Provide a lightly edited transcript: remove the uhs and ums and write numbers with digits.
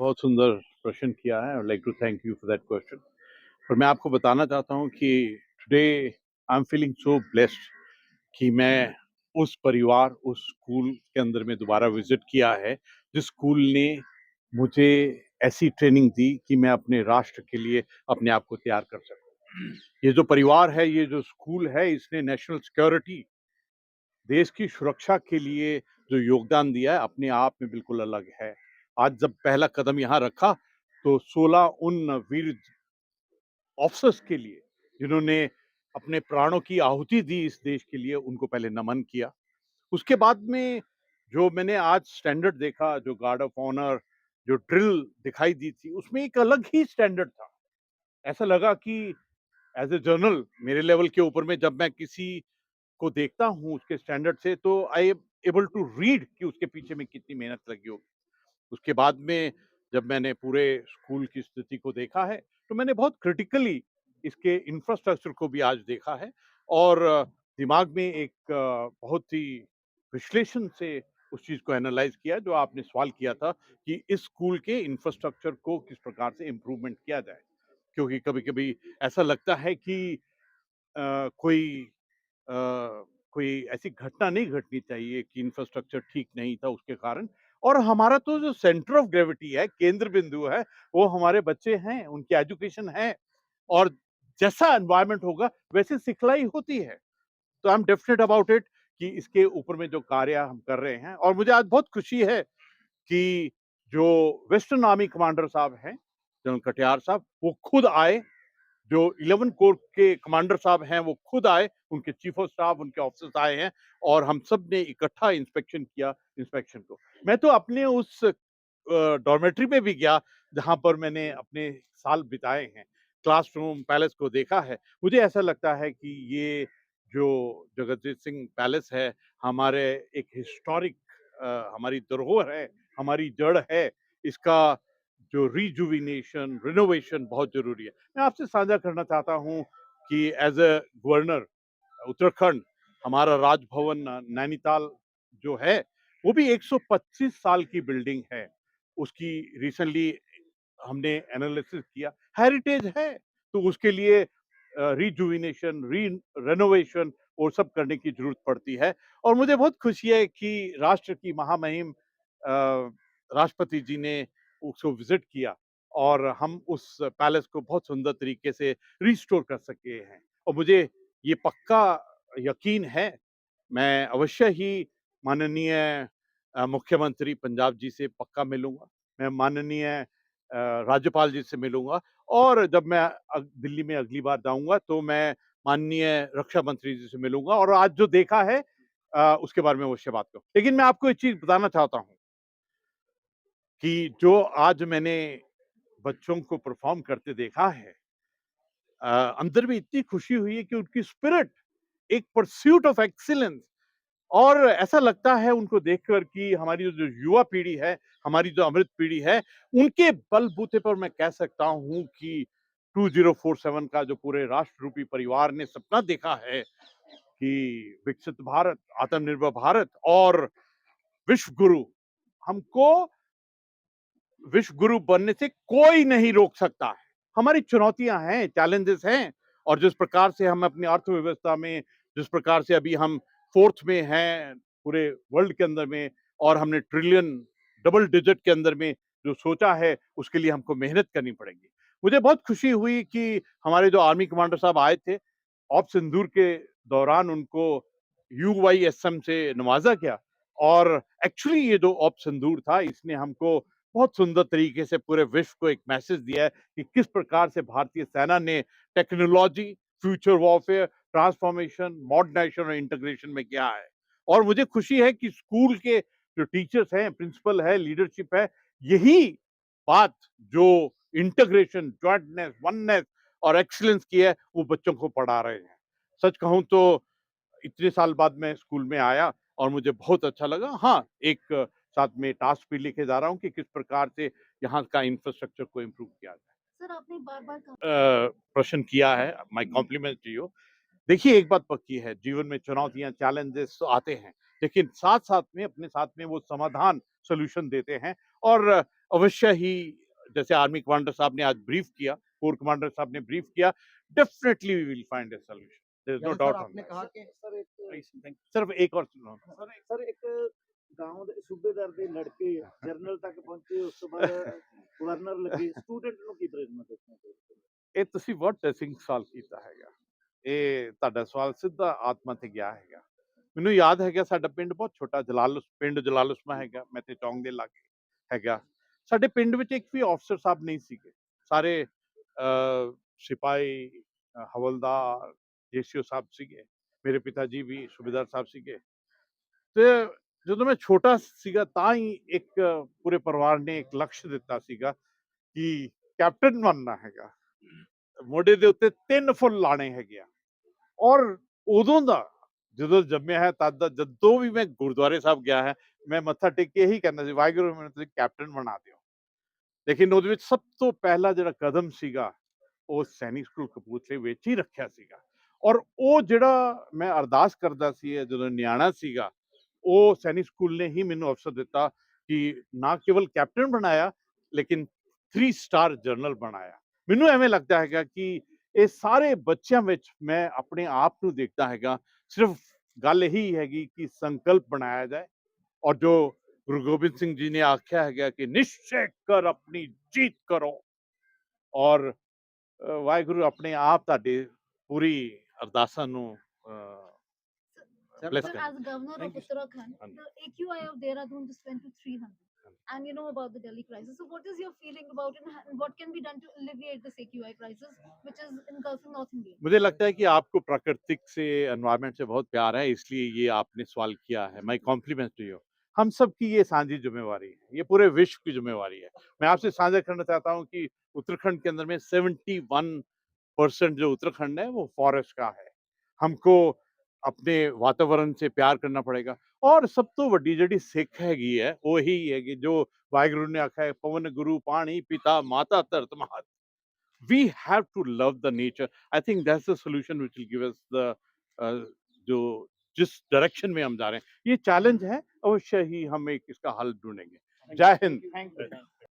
बहुत सुंदर प्रश्न किया है। I like to thank you for that question. और मैं आपको बताना चाहता हूँ कि today I am feeling so blessed कि मैं उस स्कूल के अंदर में दोबारा विजिट किया है जिस स्कूल ने मुझे ऐसी ट्रेनिंग दी कि मैं अपने राष्ट्र के लिए अपने आप को तैयार कर सकूं। ये जो परिवार है, ये जो स्कूल है, इसने नेशनल सिक्योरिटी, देश की सुरक्षा के लिए जो योगदान दिया है अपने आप में बिल्कुल अलग है। आज जब पहला कदम यहाँ रखा तो 16 उन वीर ऑफिसर्स के लिए जिन्होंने अपने प्राणों की आहुति दी इस देश के लिए, उनको पहले नमन किया। उसके बाद में जो मैंने आज स्टैंडर्ड देखा, जो गार्ड ऑफ ऑनर, जो ड्रिल दिखाई दी थी, उसमें एक अलग ही स्टैंडर्ड था। ऐसा लगा कि एज ए जर्नल मेरे लेवल के ऊपर में जब मैं किसी को देखता हूँ उसके स्टैंडर्ड से, तो I am able to read कि उसके पीछे में कितनी मेहनत लगी होगी। उसके बाद में जब मैंने पूरे स्कूल की स्थिति को देखा है, तो मैंने बहुत क्रिटिकली इसके इंफ्रास्ट्रक्चर को भी आज देखा है और दिमाग में एक बहुत ही विश्लेषण से उस चीज़ को एनालाइज किया जो आपने सवाल किया था कि इस स्कूल के इंफ्रास्ट्रक्चर को किस प्रकार से इम्प्रूवमेंट किया जाए। क्योंकि कभी-कभी ऐसा लगता है कि कोई अ, कोई ऐसी घटना नहीं घटनी चाहिए कि इंफ्रास्ट्रक्चर ठीक नहीं था उसके कारण। और हमारा तो जो सेंटर ऑफ ग्रेविटी है, केंद्र बिंदु है, वो हमारे बच्चे हैं, उनकी एजुकेशन है और जैसा एनवायरनमेंट होगा वैसे सिखलाई होती है। तो I M definite about it कि इसके ऊपर में जो कार्य हम कर रहे हैं। और मुझे आज बहुत खुशी है कि जो वेस्टर्न आर्मी कमांडर साहब हैं, जनरल कटियार साहब, वो खुद आए। जो 11 कोर के कमांडर साहब हैं वो खुद आए, उनके चीफ ऑफ स्टाफ, उनके ऑफिसर्स आए हैं और हम सब ने इकट्ठा इंस्पेक्शन किया इंस्पेक्शन को। मैं तो अपने उस डॉर्मेट्री में भी गया जहाँ पर मैंने अपने साल बिताए हैं, क्लासरूम पैलेस को देखा है। मुझे ऐसा लगता है कि ये जो जगजीत सिंह पैलेस है, हमारे एक हिस्टोरिक हमारी धरोहर है, हमारी जड़ है, इसका जो रिजुविनेशन, रिनोवेशन बहुत ज़रूरी है। मैं आपसे साझा करना चाहता हूँ कि एज़ अ गवर्नर उत्तराखंड, हमारा राजभवन नैनीताल जो है, वो भी 125 साल की बिल्डिंग है। उसकी रिसेंटली हमने एनालिसिस किया, हेरिटेज है, तो उसके लिए रिजुविनेशन, रेनोवेशन वो सब करने की ज़रूरत पड़ती है। और मुझे बहुत खुशी है कि राष्ट्र की महामहिम राष्ट्रपति जी ने उसको विज़िट किया और हम उस पैलेस को बहुत सुंदर तरीके से रिस्टोर कर सके हैं। और मुझे ये पक्का यकीन है, मैं अवश्य ही माननीय मुख्यमंत्री पंजाब जी से पक्का मिलूँगा। मैं माननीय राज्यपाल जी से मिलूँगा और जब मैं दिल्ली में अगली बार जाऊँगा तो मैं माननीय रक्षा मंत्री जी से मिलूँगा और आज जो देखा है उसके बारे में अवश्य बात करूँ। लेकिन मैं आपको एक चीज़ बताना चाहता हूँ कि जो आज मैंने बच्चों को परफ़ॉर्म करते देखा है, अंदर में इतनी खुशी हुई है कि उनकी स्पिरिट, एक परस्यूट ऑफ एक्सीलेंस, और ऐसा लगता है उनको देखकर कि हमारी जो युवा पीढ़ी है, हमारी जो अमृत पीढ़ी है, उनके बलबूते पर मैं कह सकता हूँ कि 2047 का जो पूरे राष्ट्र रूपी परिवार ने सपना देखा है कि विकसित भारत, आत्मनिर्भर भारत और विश्व गुरु, हमको विश्व गुरु बनने से कोई नहीं रोक सकता है। हमारी चुनौतियाँ हैं, चैलेंजेस हैं और जिस प्रकार से हम अपनी अर्थव्यवस्था में, जिस प्रकार से अभी हम 4th में हैं पूरे वर्ल्ड के अंदर में और हमने ट्रिलियन डबल डिजिट के अंदर में जो सोचा है, उसके लिए हमको मेहनत करनी पड़ेगी। मुझे बहुत खुशी हुई कि हमारे जो आर्मी कमांडर साहब आए थे, ऑपरेशन सिंदूर के दौरान उनको यूवाईएसएम से नवाजा गया और एक्चुअली ये जो ऑपरेशन सिंदूर था, इसने हमको बहुत सुंदर तरीके से पूरे विश्व को एक मैसेज दिया है कि किस प्रकार से भारतीय सेना ने technology, future warfare, transformation, modernization और इंटीग्रेशन में किया है। और मुझे खुशी है कि स्कूल के जो टीचर्स हैं, प्रिंसिपल है, लीडरशिप है, यही बात जो इंटीग्रेशन, जॉइंटनेस, वननेस और एक्सीलेंस की है, वो बच्चों को पढ़ा रहे हैं। सच कहूँ तो इतने साल बाद मैं स्कूल में आया और मुझे बहुत अच्छा लगा। हाँ, एक साथ में टास्क भी लेके जा रहा हूँ कि किस प्रकार से यहाँ का इंफ्रास्ट्रक्चर को इम्प्रूव किया जाए। सर आपने बार-बार कहा प्रश्न किया है, माय कॉम्प्लीमेंट्स टू यू। देखिए, एक बात पक्की है, जीवन में चुनौतियाँ, चैलेंजेस तो आते हैं, लेकिन साथ-साथ में अपने साथ में वो समाधान सॉल्यूशन देते हैं और अवश्य ही जैसे आर्मी कमांडर साहब ने आज ब्रीफ किया, कोर कमांडर साहब ने ब्रीफ किया, definitely we will find a solution. There is no जैसे सर डाउट ऑन आपने दैट। कहा कि सर एक सिर्फ एक और सुनो। ਸਰ ਇੱਕ ਗਾਉਂ ਦੇ ਸੂਬੇਦਾਰ ਦੇ ਲੜਕੇ ਜਰਨਲ ਤੱਕ ਪਹੁੰਚੇ ਉਸ ਤੋਂ ਬਾਅਦ ਗਵਰਨਰ ਲੱਗੇ ਸਟੂਡੈਂਟ ਨੂੰ ਕੀ ਪ੍ਰੇਰਨਾ ਦੇਣਾ ਚਾਹੀਦਾ ਇਹ ਤੁਸੀਂ ਬਹੁਤ ਟੈਸਿੰਗ ਸਵਾਲ ਕੀਤਾ ਹੈਗਾ। ਇਹ ਤੁਹਾਡਾ ਸਵਾਲ ਸਿੱਧਾ ਆਤਮਾ ਤੇ ਗਿਆ ਹੈਗਾ। ਮੈਨੂੰ ਯਾਦ ਹੈਗਾ ਸਾਡਾ ਪਿੰਡ ਬਹੁਤ ਛੋਟਾ ਪਿੰਡ ਜਲਾਲੁਸਮਾ ਹੈਗਾ, ਮੈਂ ਤੇ ਚੌਂਕ ਦੇ ਲਾਗੇ ਹੈਗਾ। ਸਾਡੇ ਪਿੰਡ ਵਿੱਚ ਇੱਕ ਵੀ ਅਫਸਰ ਸਾਹਿਬ ਨਹੀਂ ਸੀਗੇ। ਸਾਰੇ ਸਿਪਾਹੀ, ਹਵਲਦਾਰ, ਜੇਸੀਓ ਸਾਹਿਬ ਸੀਗੇ। ਮੇਰੇ ਪਿਤਾ ਜੀ ਵੀ ਸੂਬੇਦਾਰ ਸਾਹਿਬ ਸੀਗੇ। ਤੇ ਜਦੋਂ ਮੈਂ ਛੋਟਾ ਸੀਗਾ ਤਾਂ ਹੀ ਇੱਕ ਪੂਰੇ ਪਰਿਵਾਰ ਨੇ ਇੱਕ ਲਕਸ਼ ਦਿੱਤਾ ਸੀਗਾ ਕਿ ਕੈਪਟਨ ਬਣਨਾ ਹੈਗਾ। ਮੋਢੇ ਦੇ ਉੱਤੇ 3 ਫੁੱਲ ਲਾਣੇ ਹੈਗੇ ਆ ਔਰ ਉਦੋਂ ਦਾ ਜਦੋਂ ਜੰਮਿਆ ਹੈ ਤਦ ਦਾ ਜਦੋਂ ਵੀ ਮੈਂ ਗੁਰਦੁਆਰੇ ਸਾਹਿਬ ਗਿਆ ਹੈ ਮੈਂ ਮੱਥਾ ਟੇਕ ਕੇ ਇਹੀ ਕਹਿੰਦਾ ਸੀ ਵਾਹਿਗੁਰੂ ਮੈਨੂੰ ਤੁਸੀਂ ਕੈਪਟਨ ਬਣਾ ਦਿਓ। ਲੇਕਿਨ ਉਹਦੇ ਵਿੱਚ ਸਭ ਤੋਂ ਪਹਿਲਾ ਜਿਹੜਾ ਕਦਮ ਸੀਗਾ ਉਹ ਸੈਨਿਕ ਸਕੂਲ ਕਪੂਰਥਲੇ ਵਿੱਚ ਹੀ ਰੱਖਿਆ ਸੀਗਾ ਔਰ ਉਹ ਜਿਹੜਾ ਮੈਂ ਅਰਦਾਸ ਕਰਦਾ ਸੀ ਜਦੋਂ ਨਿਆਣਾ ਸੀਗਾ ਉਹ ਸੈਨਿਕ ਸਕੂਲ ਨੇ ਹੀ ਮੈਨੂੰ ਅਵਸਰ ਦਿੱਤਾ ਕਿ ਨਾ ਕੇਵਲ ਕੈਪਟਨ ਬਣਾਇਆ ਲੇਕਿਨ 3 ਸਟਾਰ ਜਨਰਲ ਬਣਾਇਆ। ਮੈਨੂੰ ਐਵੇਂ ਲੱਗਦਾ ਹੈਗਾ ਕਿ ਇਹ ਸਾਰੇ ਬੱਚਿਆਂ ਵਿੱਚ ਮੈਂ ਆਪਣੇ ਆਪ ਨੂੰ ਦੇਖਦਾ ਹੈਗਾ। ਸਿਰਫ ਗੱਲ ਇਹੀ ਹੈਗੀ ਕਿ ਸੰਕਲਪ ਬਣਾਇਆ ਜਾਏ ਔਰ ਜੋ ਗੁਰੂ ਗੋਬਿੰਦ ਸਿੰਘ ਜੀ ਨੇ ਆਖਿਆ ਹੈਗਾ ਕਿ ਨਿਸ਼ਚੈ ਕਰ ਆਪਣੀ ਜੀਤ ਕਰੋ ਔਰ ਵਾਹਿਗੁਰੂ ਆਪਣੇ ਆਪ ਤੁਹਾਡੇ ਪੂਰੀ ਅਰਦਾਸਾਂ ਨੂੰ Sir, ਬਲੈਸ as ਕਰਨ। governor Thank of you, sir. Uttarakhand, ਹਾਂਜੀ। the AQI of Dehradun just went to 300. And you know about the Delhi crisis. So, what is your feeling about it, and what can be done to alleviate this AQI crisis, which is engulfing North India? मुझे लगता है कि आपको प्राकृतिक से environment से बहुत प्यार है इसलिए ये आपने सवाल किया है। My compliments to you. हम सब की ये साझी जिम्मेवारी है, ये पूरे विश्व की जिम्मेवारी है। मैं आपसे साझा करना चाहता हूँ कि उत्तराखंड के अंदर में 71% जो उत्तराखंड है वो फॉरेस्ट का है। हमको अपने वातावरण से प्यार करना पड़ेगा और सब तो वड्डी ਜਿਹੜੀ ਸਿੱਖ ਹੈਗੀ ਹੈ ਉਹ ਹੀ ਹੈਗੀ ਜੋ ਵਾਹਿਗੁਰੂ ਨੇ ਆਖਿਆ ਹੈ ਪਵਨ ਗੁਰੂ ਪਾਣੀ ਪਿਤਾ ਮਾਤਾ ਧਰਤ ਮਹਤ। we have to love the nature. I think that's the solution which will give us the जो जिस डायरेक्शन में हम जा रहे हैं ये चैलेंज है अवश्य ही हम एक इसका हल ढूंढेंगे। जय हिंद। Thank you